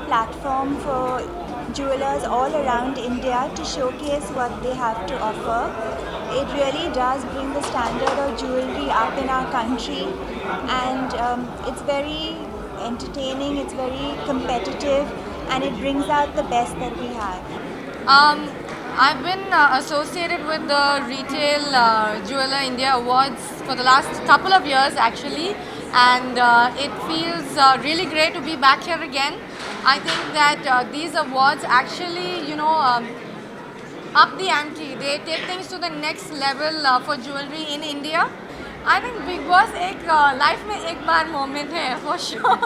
platform for jewelers all around India to showcase what they have to offer. It really does bring the standard of jewelry up in our country, and it's very entertaining, it's very competitive, and it brings out the best that we have. Um, I've been associated with the Retail Jeweler India Awards for the last couple of years actually, and it feels really great to be back here again. I think that these awards actually, up the ante. They take things to the next level for jewelry in India. I think Big Boss एक life में एक बार moment है for sure.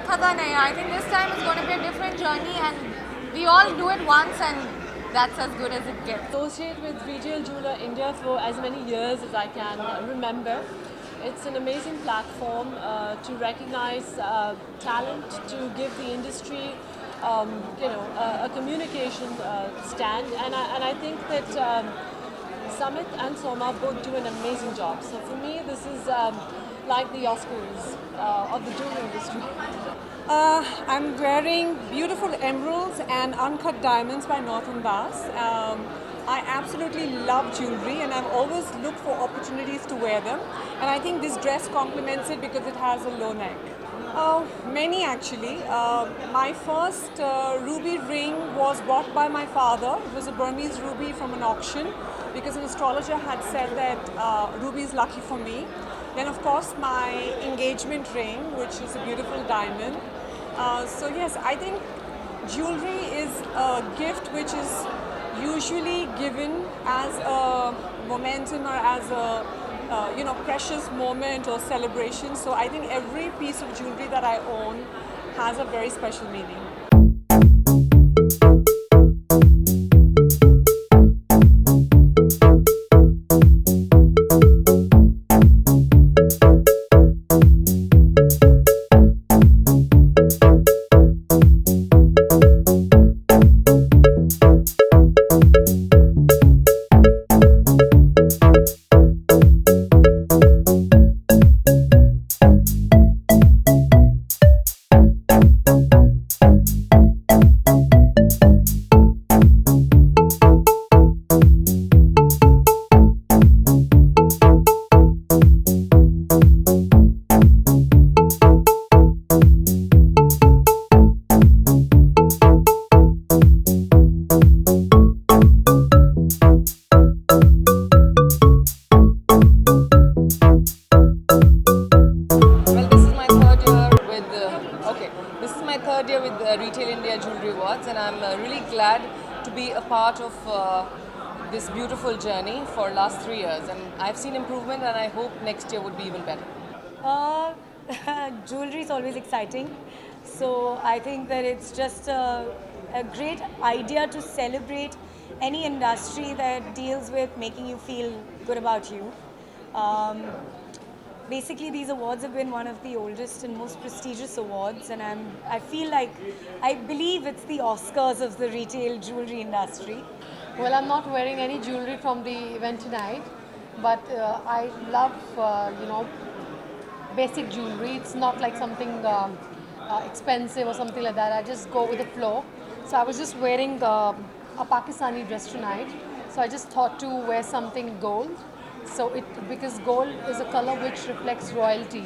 पता नहीं. I think this time is going to be a different journey, and we all do it once, and that's as good as it gets. Associate with Retail Jeweler India for as many years as I can remember. It's an amazing platform to recognize talent, to give the industry, a communication stand, and I think that Sumit and Soma both do an amazing job. So for me, this is like the Oscars of the jewelry industry. I'm wearing beautiful emeralds and uncut diamonds by Northern Bass. I absolutely love jewelry and I've always looked for opportunities to wear them. And I think this dress complements it because it has a low neck. Many actually. My first ruby ring was bought by my father. It was a Burmese ruby from an auction because an astrologer had said that ruby is lucky for me. Then of course my engagement ring, which is a beautiful diamond. So yes, I think jewelry is a gift which is usually given as a momentum or as a precious moment or celebration. So I think every piece of jewelry that I own has a very special meaning. This is my third year with Retail India Jewelry Awards, and I'm really glad to be a part of this beautiful journey for last 3 years. And I've seen improvement, and I hope next year would be even better. Uh, Jewelry is always exciting. So I think that it's just a great idea to celebrate any industry that deals with making you feel good about you. Um, Basically, these awards have been one of the oldest and most prestigious awards, and I believe it's the Oscars of the retail jewelry industry. Well, I'm not wearing any jewelry from the event tonight, but I love, basic jewelry. It's not like something expensive or something like that. I just go with the flow. So I was just wearing a Pakistani dress tonight. So I just thought to wear something gold. So because gold is a color which reflects royalty.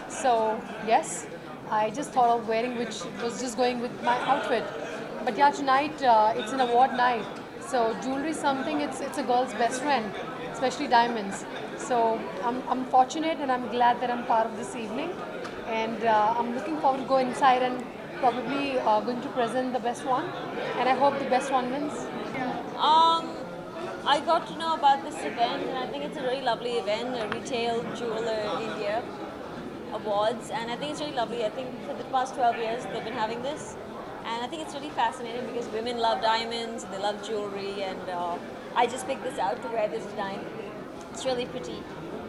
So yes, I just thought of wearing, which was just going with my outfit. But yeah, tonight it's an award night. So jewelry is something, it's a girl's best friend, especially diamonds. So I'm fortunate and I'm glad that I'm part of this evening. And I'm looking forward to go inside and probably going to present the best one. And I hope the best one wins. I got to know about this event, and I think it's a really lovely event, the Retail Jeweler India Awards, and I think it's really lovely. I think for the past 12 years they've been having this, and I think it's really fascinating because women love diamonds, they love jewelry, and I just picked this out to wear this time. It's really pretty.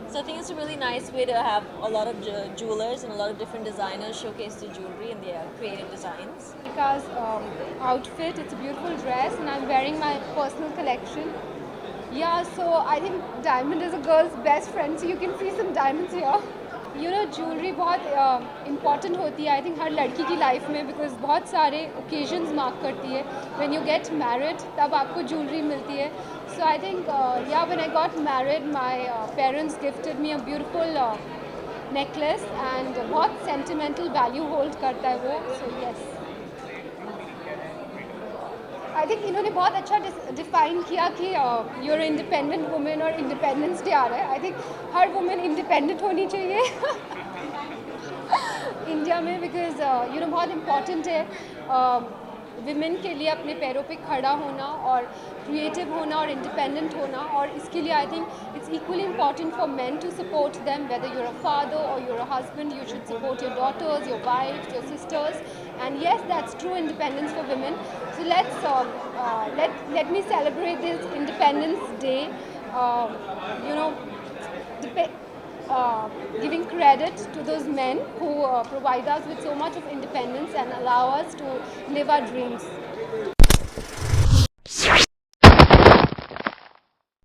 So I think it's a really nice way to have a lot of jewelers and a lot of different designers showcase their jewelry and their creative designs. Because outfit, it's a beautiful dress, and I'm wearing my personal collection. Yeah, so I think diamond is a girl's best friend, so you can see some diamonds here. Jewellery बहुत important होती है I think हर लड़की की life में because बहुत सारे occasions mark करती है व्हेन यू गेट मैरिड तब आपको ज्वेलरी मिलती है सो आई थिंक या when I got married my parents gifted me a beautiful necklace and बहुत सेंटिमेंटल वैल्यू होल्ड करता है वो सो यस आई थिंक इन्होंने बहुत अच्छा डिफाइन किया कि यूर इंडिपेंडेंट वुमेन और इंडिपेंडेंस डे आ रहा है I think her women independent होनी चाहिए इंडिया में बिकॉज बहुत इम्पॉर्टेंट है विमेन के लिए अपने पैरों पे खड़ा होना और क्रिएटिव होना और इंडिपेंडेंट होना और इसके लिए I think it's equally important for men to support them whether you're a father और you're a husband you should support your daughters your wives your sisters and yes that's true independence for women so let me celebrate this independence day giving credit to those men who provide us with so much of independence and allow us to live our dreams